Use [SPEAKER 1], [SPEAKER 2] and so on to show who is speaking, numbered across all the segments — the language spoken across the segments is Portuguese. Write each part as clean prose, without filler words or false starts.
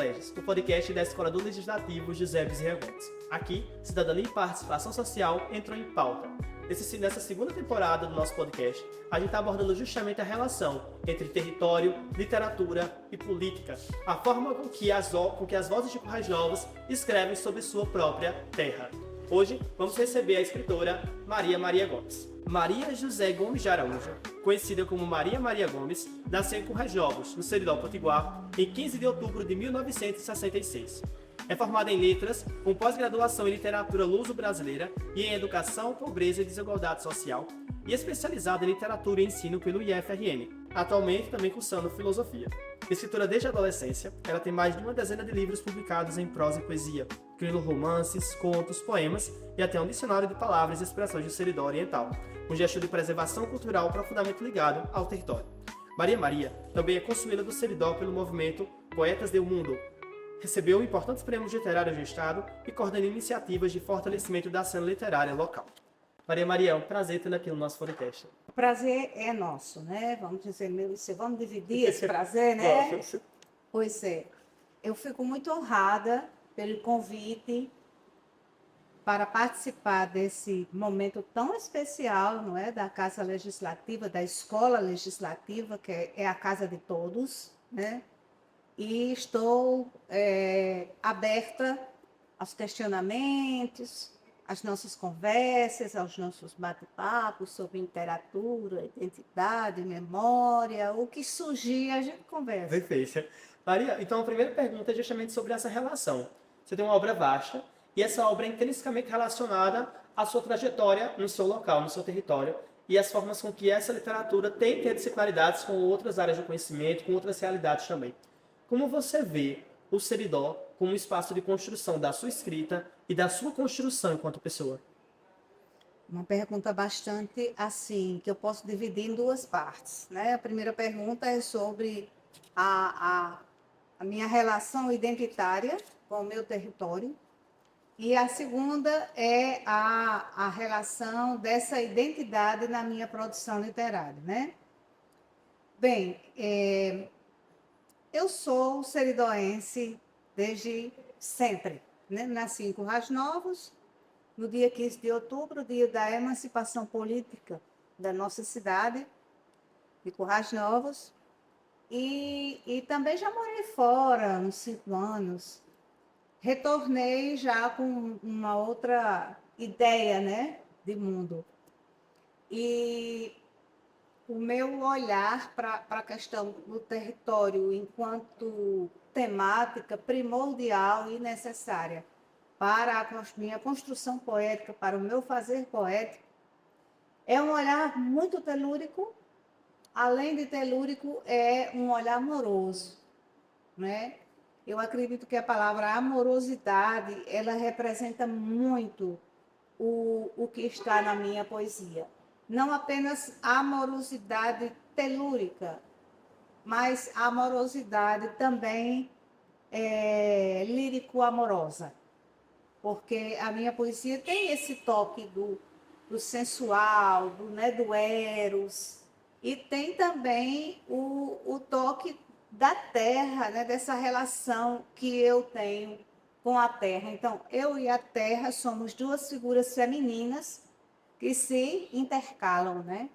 [SPEAKER 1] Legis, o podcast da Escola do Legislativo José Bezerra Gomes. Aqui, cidadania e participação social entram em pauta. Nessa segunda temporada do nosso podcast, a gente está abordando justamente a relação entre território, literatura e política, a forma com que as vozes de Currais Novos escrevem sobre sua própria terra. Hoje, vamos receber a escritora Maria Gomes. Maria José Gomes de Araújo, conhecida como Maria Gomes, nasceu em Currais Novos, no Seridó Potiguar, em 15 de outubro de 1966. É formada em letras, com pós-graduação em literatura luso-brasileira e em educação, pobreza e desigualdade social, e especializada em literatura e ensino pelo IFRN, atualmente também cursando filosofia. Escritora desde a adolescência, ela tem mais de uma dezena de livros publicados em prosa e poesia, incluindo romances, contos, poemas e até um dicionário de palavras e expressões do Seridó Oriental, um gesto de preservação cultural profundamente ligado ao território. Maria também é consuela do Seridó pelo movimento Poetas do Mundo. Recebeu importantes prêmios literários do Estado e coordena iniciativas de fortalecimento da cena literária local. Maria, é um prazer tê-la aqui no nosso podcast.
[SPEAKER 2] O prazer é nosso, né? Vamos dizer, vamos dividir esse prazer, né? Pois é. Eu fico muito honrada pelo convite para participar desse momento tão especial, não é? Da Casa Legislativa, da Escola Legislativa, que é a casa de todos, né? E estou aberta aos questionamentos, às nossas conversas, aos nossos bate-papos sobre literatura, identidade, memória, o que surgir a gente conversa.
[SPEAKER 1] Perfeito. Maria, então a primeira pergunta é justamente sobre essa relação. Você tem uma obra vasta e essa obra é intrinsecamente relacionada à sua trajetória no seu local, no seu território, e as formas com que essa literatura tem interdisciplinaridades com outras áreas de conhecimento, com outras realidades também. Como você vê o Seridó como um espaço de construção da sua escrita e da sua construção enquanto pessoa?
[SPEAKER 2] Uma pergunta bastante assim, que eu posso dividir em duas partes, né? A primeira pergunta é sobre a minha relação identitária com o meu território, e a segunda é a relação dessa identidade na minha produção literária, né? Bem, eu sou seridoense desde sempre, né? Nasci em Currais Novos, no dia 15 de outubro, dia da emancipação política da nossa cidade, de Currais Novos, e também já morei fora uns 5 anos. Retornei já com uma outra ideia, né, de mundo. E o meu olhar para a questão do território enquanto temática primordial e necessária para a minha construção poética, para o meu fazer poético, é um olhar muito telúrico. Além de telúrico, é um olhar amoroso, né? Eu acredito que a palavra amorosidade, ela representa muito o que está na minha poesia. Não apenas a amorosidade telúrica, mas a amorosidade também lírico-amorosa. Porque a minha poesia tem esse toque do sensual, do eros, e tem também o toque da terra, né, dessa relação que eu tenho com a terra. Então, eu e a terra somos duas figuras femininas que se intercalam, né?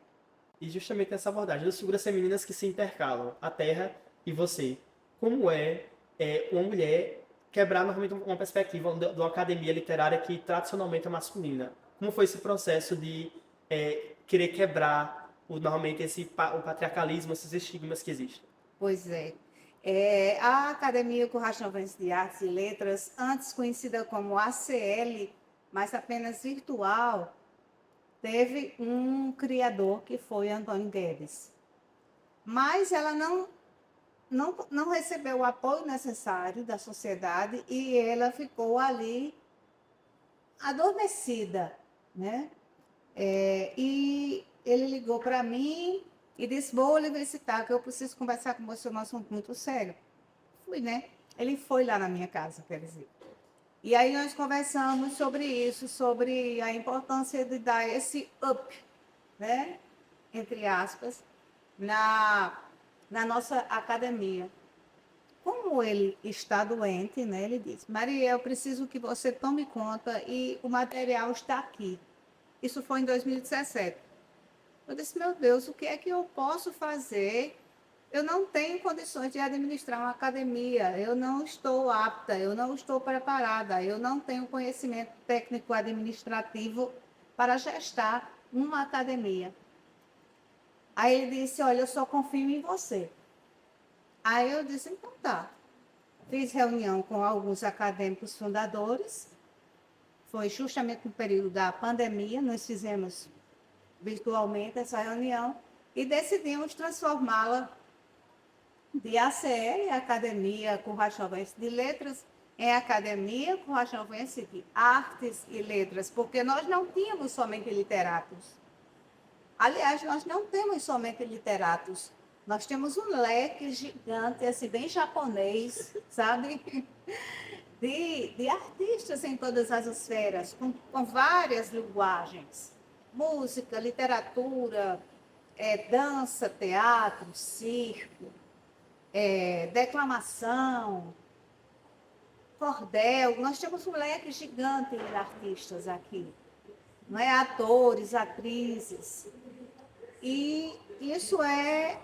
[SPEAKER 1] E justamente essa abordagem das figuras femininas que se intercalam, a terra e você. Como uma mulher quebrar normalmente uma perspectiva de uma academia literária que tradicionalmente é masculina? Como foi esse processo de querer quebrar normalmente o patriarcalismo, esses estigmas que existem?
[SPEAKER 2] Pois é. A Academia Currais Novos de Artes e Letras, antes conhecida como ACL, mas apenas virtual, teve um criador que foi Antônio Guedes. Mas ela não recebeu o apoio necessário da sociedade e ela ficou ali adormecida, né? E ele ligou para mim e disse: vou lhe visitar, que eu preciso conversar com você, um assunto muito sério. Fui, né? Ele foi lá na minha casa, quer dizer. E aí nós conversamos sobre isso, sobre a importância de dar esse up, né? Entre aspas, na nossa academia. Como como ele está doente, né, ele disse: Maria, eu preciso que você tome conta e o material está aqui. Isso foi em 2017. Eu disse: meu Deus, o que é que eu posso fazer? Eu não tenho condições de administrar uma academia, eu não estou apta, eu não estou preparada, eu não tenho conhecimento técnico-administrativo para gestar uma academia. Aí ele disse: olha, eu só confio em você. Aí eu disse: então tá. Fiz reunião com alguns acadêmicos fundadores, foi justamente no período da pandemia, nós fizemos virtualmente essa reunião e decidimos transformá-la de ACL, Academia Currachovense de Letras, em Academia Currachovense de Artes e Letras, porque nós não tínhamos somente literatos. Aliás, nós não temos somente literatos, nós temos um leque gigante, assim, bem japonês, sabe? De artistas em todas as esferas, com várias linguagens. Música, literatura, dança, teatro, circo, declamação, cordel. Nós temos um leque gigante de artistas aqui, não é? Atores, atrizes. E isso é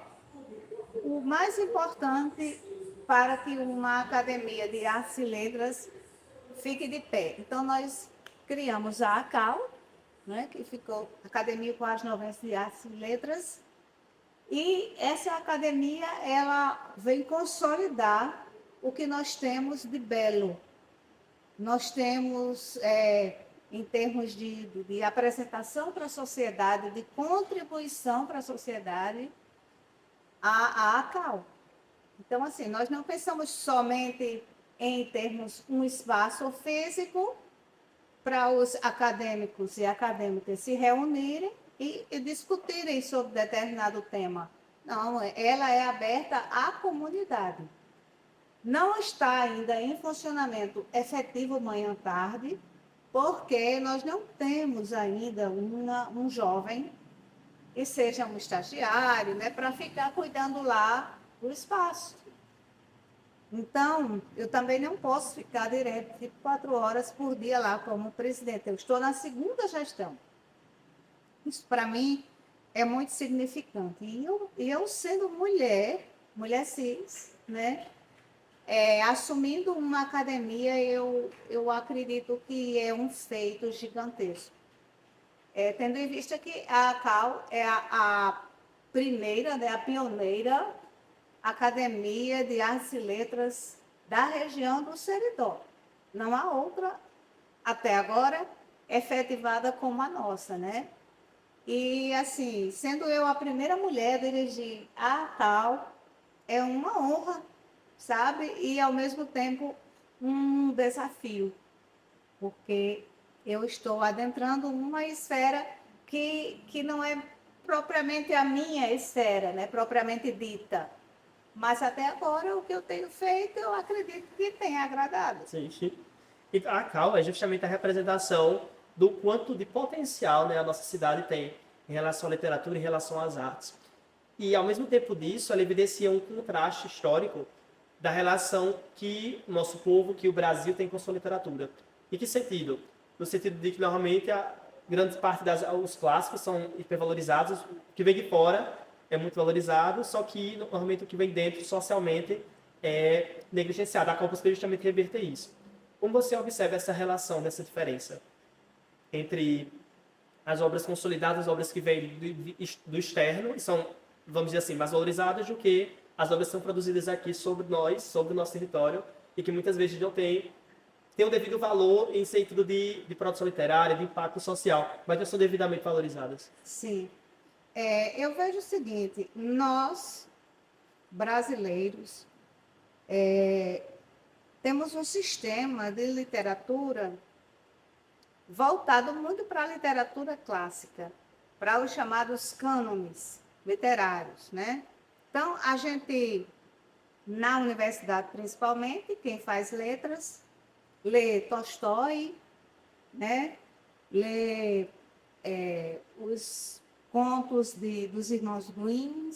[SPEAKER 2] o mais importante para que uma academia de artes e letras fique de pé. Então, nós criamos a ACAL, né, que ficou Academia Currachovense de Artes e Letras, e essa academia ela vem consolidar o que nós temos de belo. Nós temos, em termos de apresentação para a sociedade, de contribuição para a sociedade, a ACAL. Então, assim, nós não pensamos somente em termos um espaço físico para os acadêmicos e acadêmicas se reunirem e discutirem sobre determinado tema. Não, ela é aberta à comunidade. Não está ainda em funcionamento efetivo manhã-tarde, porque nós não temos ainda um jovem que seja um estagiário, né, para ficar cuidando lá do espaço. Então, eu também não posso ficar direto 24 horas por dia lá como presidente. Eu estou na segunda gestão. Isso, para mim, é muito significante. E eu sendo mulher cis, né, assumindo uma academia, eu acredito que é um feito gigantesco. Tendo em vista que a ACAL é a primeira, né, a pioneira academia de artes e letras da região do Seridó. Não há outra, até agora, efetivada como a nossa, né? E, assim, sendo eu a primeira mulher a dirigir a ACAL, é uma honra, sabe? E, ao mesmo tempo, um desafio, porque eu estou adentrando uma esfera que não é propriamente a minha esfera, né? Propriamente dita. Mas até agora o que eu tenho feito, eu acredito que tenha agradado.
[SPEAKER 1] Sim. E a CAL é justamente a representação do quanto de potencial, né, a nossa cidade tem em relação à literatura, em relação às artes. E, ao mesmo tempo disso, ela evidencia um contraste histórico da relação que o nosso povo, que o Brasil tem com sua literatura. Em que sentido? No sentido de que, normalmente, a grande parte dos clássicos são hipervalorizados, o que vem de fora é muito valorizado, só que, normalmente, o que vem dentro, socialmente, é negligenciado. A CAL busca justamente reverter isso. Como você observa essa relação, dessa diferença entre as obras consolidadas, as obras que vêm do externo e são, vamos dizer assim, mais valorizadas do que as obras que são produzidas aqui sobre nós, sobre o nosso território, e que muitas vezes não tem o devido valor em sentido de produção literária, de impacto social, mas não são devidamente valorizadas.
[SPEAKER 2] Sim. Eu vejo o seguinte, nós, brasileiros, temos um sistema de literatura voltado muito para a literatura clássica, para os chamados cânones literários, né? Então, a gente, na universidade principalmente, quem faz letras, lê Tolstói, né? Lê os contos dos irmãos Grimm,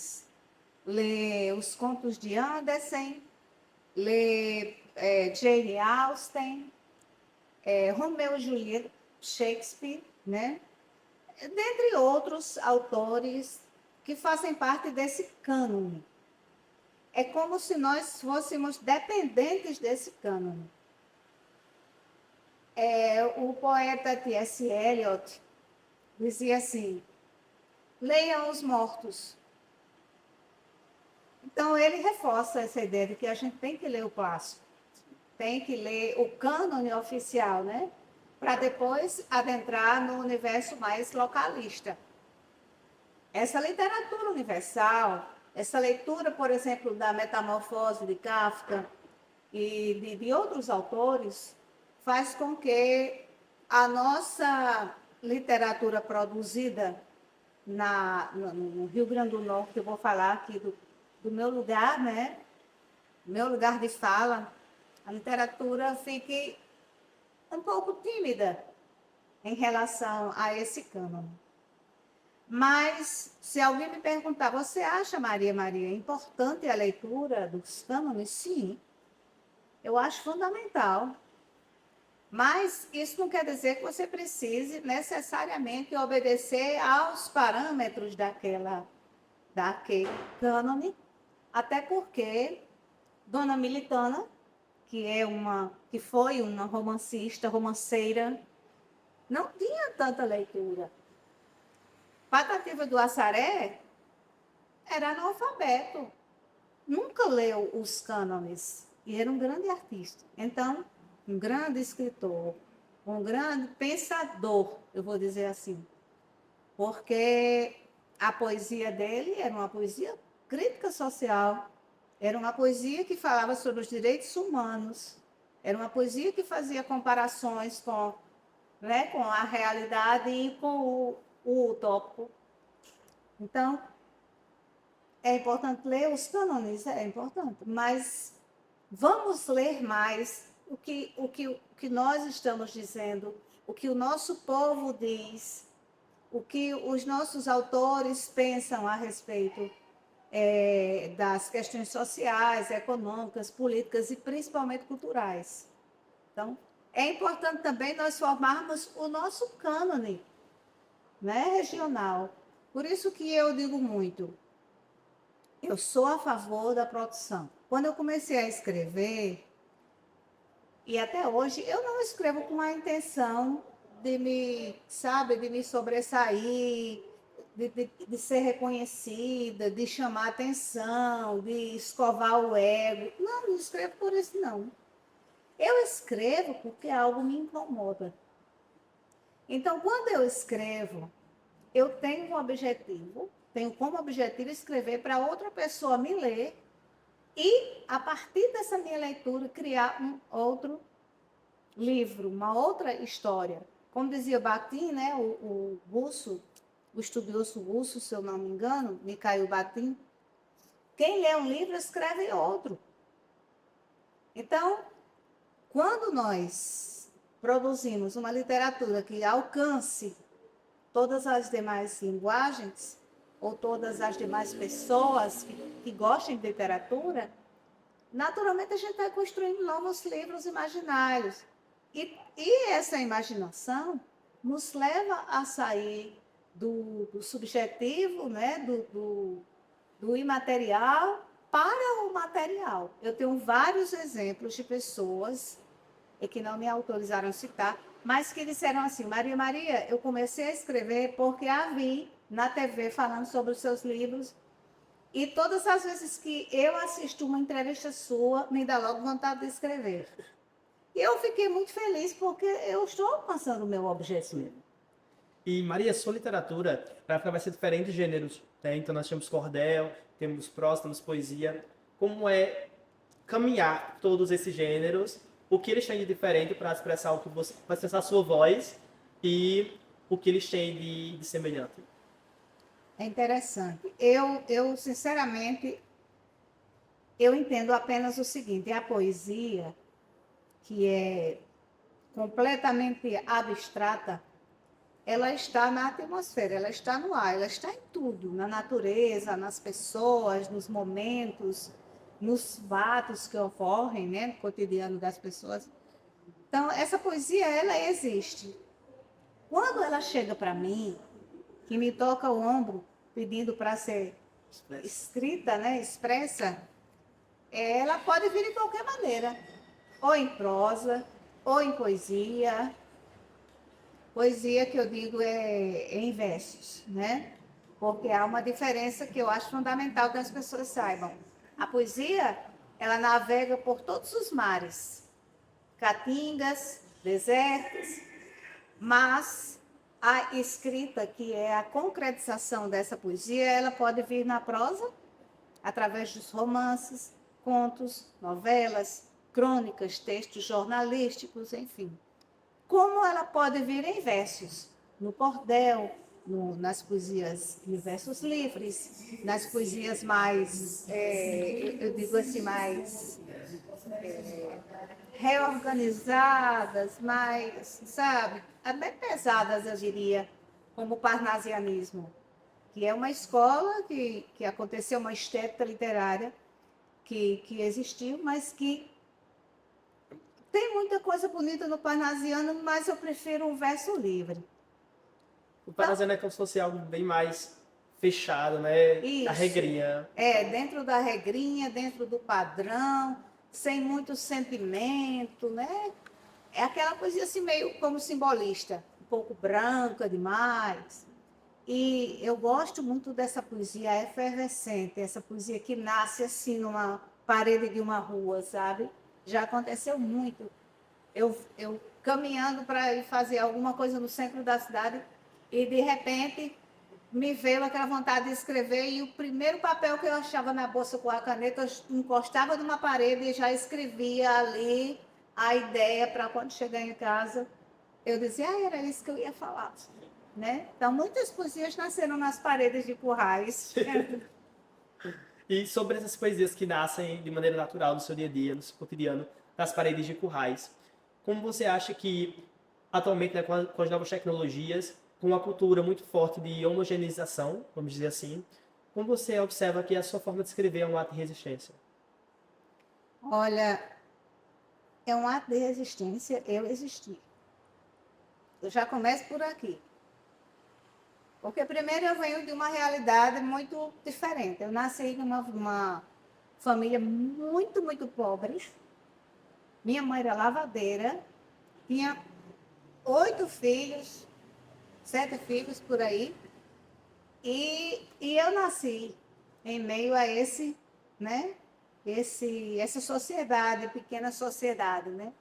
[SPEAKER 2] lê os contos de Andersen, ler Jane Austen, Romeu e Julieta, Shakespeare, né? Dentre outros autores que fazem parte desse cânone. É como se nós fôssemos dependentes desse cânone. O poeta T.S. Eliot dizia assim: leiam os mortos. Então, ele reforça essa ideia de que a gente tem que ler o clássico, tem que ler o cânone oficial, né? Para depois adentrar no universo mais localista. Essa literatura universal, essa leitura, por exemplo, da Metamorfose de Kafka e de outros autores, faz com que a nossa literatura produzida no Rio Grande do Norte, eu vou falar aqui do meu lugar, né? Meu lugar de fala, a literatura fique um pouco tímida em relação a esse cânone. Mas, se alguém me perguntar, você acha, Maria, importante a leitura dos cânones? Sim, eu acho fundamental. Mas isso não quer dizer que você precise necessariamente obedecer aos parâmetros daquele cânone, até porque Dona Militana, que foi uma romancista, romanceira, não tinha tanta leitura. Patativa do Assaré era analfabeto, nunca leu os cânones e era um grande artista. Então, um grande escritor, um grande pensador, eu vou dizer assim, porque a poesia dele era uma poesia crítica social, era uma poesia que falava sobre os direitos humanos, era uma poesia que fazia comparações com a realidade e com o utópico. Então, é importante ler os cânones, é importante, mas vamos ler mais o que nós estamos dizendo, o que o nosso povo diz, o que os nossos autores pensam a respeito das questões sociais, econômicas, políticas e principalmente culturais. Então, é importante também nós formarmos o nosso cânone, né, regional. Por isso que eu digo muito, eu sou a favor da produção. Quando eu comecei a escrever, e até hoje, eu não escrevo com a intenção de me sobressair, de ser reconhecida, de chamar atenção, de escovar o ego. Não escrevo por isso, não. Eu escrevo porque algo me incomoda. Então, quando eu escrevo, eu tenho um objetivo, tenho como objetivo escrever para outra pessoa me ler e, a partir dessa minha leitura, criar um outro livro, uma outra história. Como dizia Bakhtin, né, o russo, o estudioso russo, se eu não me engano, Mikhail Bakhtin, quem lê um livro escreve outro. Então, quando nós produzimos uma literatura que alcance todas as demais linguagens, ou todas as demais pessoas que gostem de literatura, naturalmente a gente vai construindo novos livros imaginários. E essa imaginação nos leva a sair do subjetivo, né, do imaterial para o material. Eu tenho vários exemplos de pessoas que não me autorizaram a citar, mas que disseram assim: Maria, eu comecei a escrever porque a vi na TV falando sobre os seus livros, e todas as vezes que eu assisto uma entrevista sua, me dá logo vontade de escrever. E eu fiquei muito feliz porque eu estou alcançando o meu objetivo.
[SPEAKER 1] E, Maria, sua literatura vai ser diferente de gêneros, né? Então, nós temos cordel, temos prosa, temos poesia. Como é caminhar todos esses gêneros? O que eles têm de diferente para expressar o que você, para expressar a sua voz e o que eles têm de semelhante?
[SPEAKER 2] É interessante. Eu sinceramente, eu entendo apenas o seguinte: a poesia, que é completamente abstrata, ela está na atmosfera, ela está no ar, ela está em tudo, na natureza, nas pessoas, nos momentos, nos fatos que ocorrem, né, no cotidiano das pessoas. Então, essa poesia, ela existe. Quando ela chega para mim, que me toca o ombro, pedindo para ser escrita, né, expressa, ela pode vir de qualquer maneira, ou em prosa, ou em poesia. Poesia que eu digo é em versos, né? Porque há uma diferença que eu acho fundamental que as pessoas saibam. A poesia, ela navega por todos os mares, caatingas, desertos, mas a escrita, que é a concretização dessa poesia, ela pode vir na prosa, através dos romances, contos, novelas, crônicas, textos jornalísticos, enfim. Como ela pode vir em versos, no cordel, nas poesias em versos livres, nas poesias mais, eu digo assim, mais reorganizadas, mais, sabe, até pesadas, eu diria, como o parnasianismo, que é uma escola que aconteceu, uma estética literária que existiu, mas que tem muita coisa bonita no parnasiano, mas eu prefiro um verso livre.
[SPEAKER 1] O parnasiano é como se fosse algo bem mais fechado, né? A
[SPEAKER 2] Isso.
[SPEAKER 1] regrinha.
[SPEAKER 2] É, dentro da regrinha, dentro do padrão, sem muito sentimento, né? É aquela poesia assim meio como simbolista, um pouco branca demais. E eu gosto muito dessa poesia efervescente, essa poesia que nasce assim numa parede de uma rua, sabe? Já aconteceu muito. Eu caminhando para ir fazer alguma coisa no centro da cidade e de repente me veio aquela vontade de escrever e o primeiro papel que eu achava na bolsa com a caneta, eu encostava numa parede e já escrevia ali a ideia para quando chegar em casa, eu dizia, era isso que eu ia falar. Né? Então, muitas poesias nasceram nas paredes de currais.
[SPEAKER 1] E sobre essas poesias que nascem de maneira natural no seu dia a dia, no seu cotidiano, nas paredes de currais, como você acha que, atualmente, né, com as novas tecnologias, com uma cultura muito forte de homogeneização, vamos dizer assim, como você observa que a sua forma de escrever é um ato de resistência?
[SPEAKER 2] Olha, é um ato de resistência eu existir. Eu já começo por aqui. Porque primeiro eu venho de uma realidade muito diferente. Eu nasci numa família muito, muito pobre. Minha mãe era lavadeira, tinha 8 filhos, 7 filhos por aí. E eu nasci em meio a esse, né? Essa sociedade, pequena sociedade, né?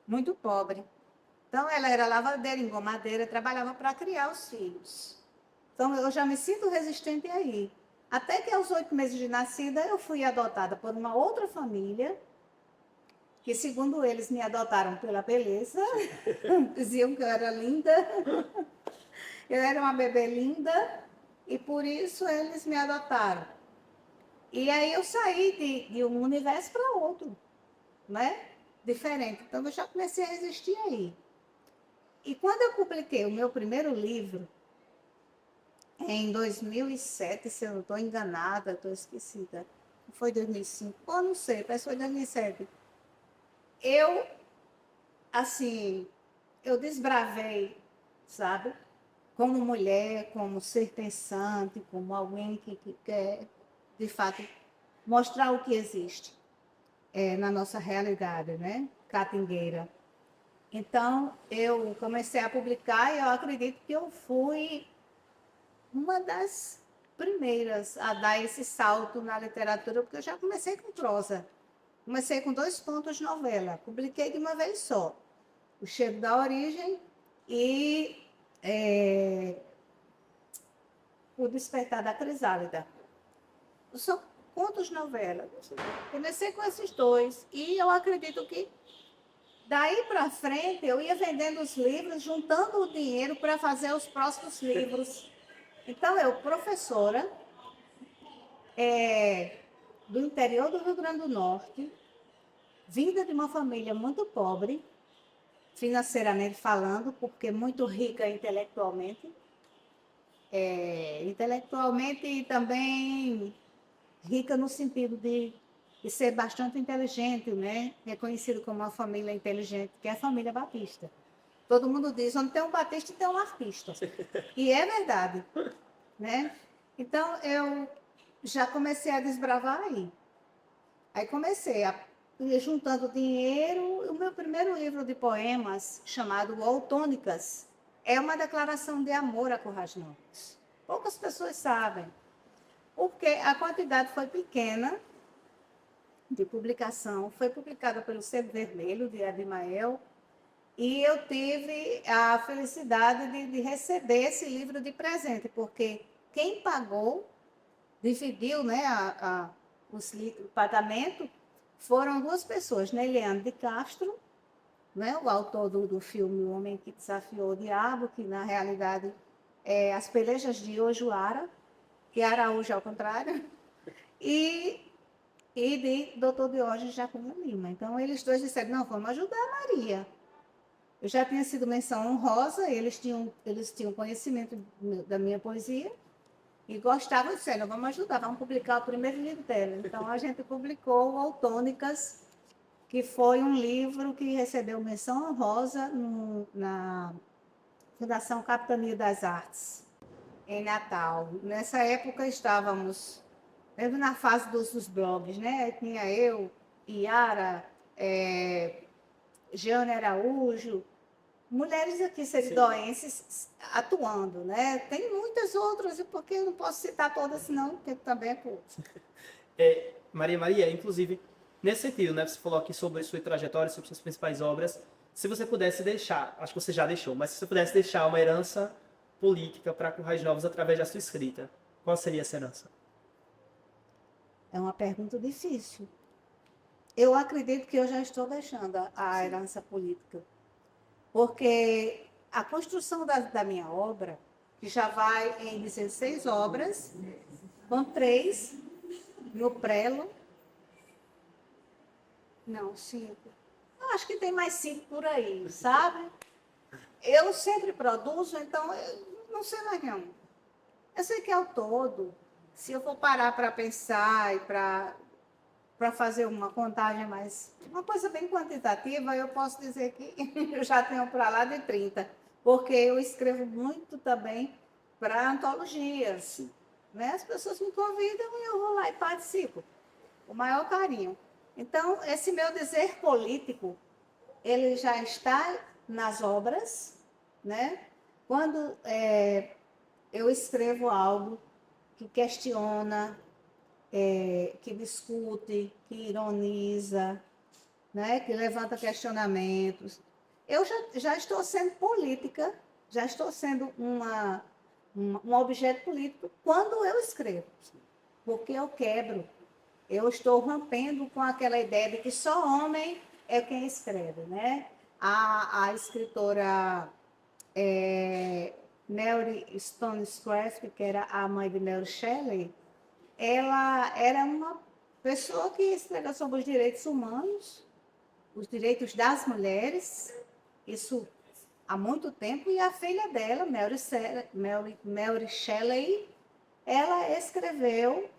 [SPEAKER 2] Muito pobre. Então, ela era lavadeira, engomadeira, trabalhava para criar os filhos. Então, eu já me sinto resistente aí. Até que aos 8 meses de nascida, eu fui adotada por uma outra família, que, segundo eles, me adotaram pela beleza. Diziam que eu era linda. Eu era uma bebê linda e, por isso, eles me adotaram. E aí eu saí de um universo para outro, né? Diferente. Então, eu já comecei a resistir aí. E quando eu publiquei o meu primeiro livro, em 2007, se eu não estou enganada, estou esquecida, foi 2005, ou não sei, parece que foi 2007, eu, assim, eu desbravei, sabe? Como mulher, como ser pensante, como alguém que quer, de fato, mostrar o que existe na nossa realidade, né? Catingueira. Então, eu comecei a publicar e eu acredito que eu fui uma das primeiras a dar esse salto na literatura, porque eu já comecei com prosa. Comecei com 2 contos de novela, publiquei de uma vez só. O Cheiro da Origem e O Despertar da Crisálida. São contos de novela. Comecei com esses 2 e eu acredito que daí para frente eu ia vendendo os livros, juntando o dinheiro para fazer os próximos livros. Então, eu, professora, do interior do Rio Grande do Norte, vinda de uma família muito pobre, financeiramente falando, porque muito rica intelectualmente, intelectualmente e também rica no sentido de e ser bastante inteligente, né? Reconhecido como uma família inteligente, que é a família Batista. Todo mundo diz, onde tem um Batista, tem um artista. E é verdade, né? Então, eu já comecei a desbravar aí. Aí comecei a ir juntando dinheiro. O meu primeiro livro de poemas, chamado Autônicas, é uma declaração de amor a Currais Novos. Poucas pessoas sabem, porque a quantidade foi pequena de publicação, foi publicada pelo Sebo Vermelho, de Abimael, e eu tive a felicidade de receber esse livro de presente, porque quem pagou, dividiu, né, o pagamento, foram duas pessoas, Neliane de Castro, né, o autor do filme O Homem que Desafiou o Diabo, que na realidade é As Pelejas de Ojuara, que é Araújo ao contrário, e de Dr. Diógenes Jacomel Lima. Então, eles dois disseram, não, vamos ajudar a Maria. Eu já tinha sido menção honrosa, eles tinham conhecimento da minha poesia e gostavam, disseram, vamos ajudar, vamos publicar o primeiro livro dela. Então, a gente publicou Autônicas, que foi um livro que recebeu menção honrosa na Fundação Capitania das Artes, em Natal. Nessa época estávamos mesmo na fase dos blogs, né? Tinha eu, Iara, Jeane Araújo, mulheres aqui seridoenses atuando, né? Tem muitas outras, porque eu não posso citar todas, senão o tempo também é pouco.
[SPEAKER 1] Maria, inclusive, nesse sentido, né? Você falou aqui sobre sua trajetória, sobre suas principais obras. Se você pudesse deixar, acho que você já deixou, mas se você pudesse deixar uma herança política para Currais Novos através da sua escrita, qual seria essa herança?
[SPEAKER 2] É uma pergunta difícil. Eu acredito que eu já estou deixando a herança política, porque a construção da minha obra, que já vai em 16 obras, com 3 no prelo, não, 5. Eu acho que tem mais 5 por aí, sabe? Eu sempre produzo, então eu não sei mais não. Eu sei que é o todo. Se eu for parar para pensar e para fazer uma contagem mais, uma coisa bem quantitativa, eu posso dizer que eu já tenho para lá de 30, porque eu escrevo muito também para antologias, né? As pessoas me convidam e eu vou lá e participo, o maior carinho. Então, esse meu dizer político, ele já está nas obras, né? Quando eu escrevo algo que questiona, que discute, que ironiza, né? Que levanta questionamentos. Eu já estou sendo política, já estou sendo um objeto político quando eu escrevo, porque eu quebro. Eu estou rompendo com aquela ideia de que só homem é quem escreve, né? A escritora Mary Wollstonecraft, que era a mãe de Mary Shelley, ela era uma pessoa que escreveu sobre os direitos humanos, os direitos das mulheres, isso há muito tempo, e a filha dela, Mary Shelley, ela escreveu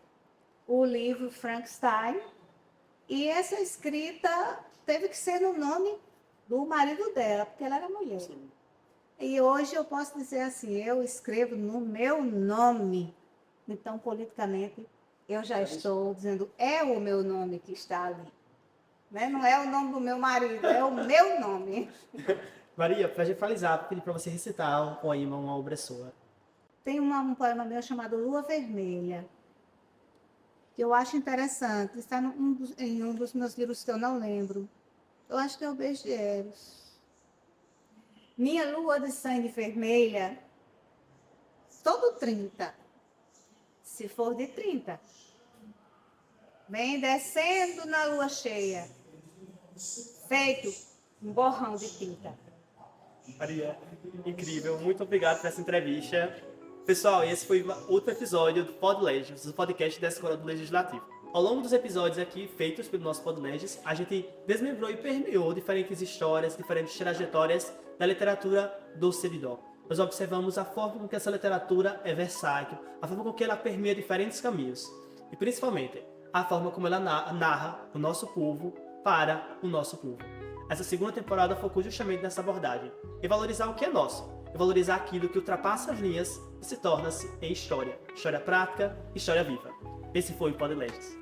[SPEAKER 2] o livro Frankenstein, e essa escrita teve que ser no nome do marido dela, porque ela era mulher. Sim. E hoje eu posso dizer assim, eu escrevo no meu nome. Então, politicamente, eu já estou dizendo, é o meu nome que está ali. Né? Não é o nome do meu marido, é o meu nome.
[SPEAKER 1] Maria, para a gente finalizar, pedir para você recitar um poema, uma obra sua.
[SPEAKER 2] Tem um poema meu chamado Lua Vermelha, que eu acho interessante. Está em um dos meus livros que eu não lembro. Eu acho que é o Beijo de Eros. Minha lua de sangue vermelha, todo 30, se for de 30, vem descendo na lua cheia, feito um borrão de tinta.
[SPEAKER 1] Maria, incrível, muito obrigado por essa entrevista. Pessoal, esse foi outro episódio do Pod Legends, do podcast da Escola do Legislativo. Ao longo dos episódios aqui, feitos pelo nosso Pod Legends, a gente desmembrou e permeou diferentes histórias, diferentes trajetórias da literatura do Seridó. Nós observamos a forma com que essa literatura é versátil, a forma com que ela permeia diferentes caminhos. E principalmente, a forma como ela narra o nosso povo para o nosso povo. Essa segunda temporada focou justamente nessa abordagem, em valorizar o que é nosso, em valorizar aquilo que ultrapassa as linhas e se torna-se em história. História prática, história viva. Esse foi o Pod Legends.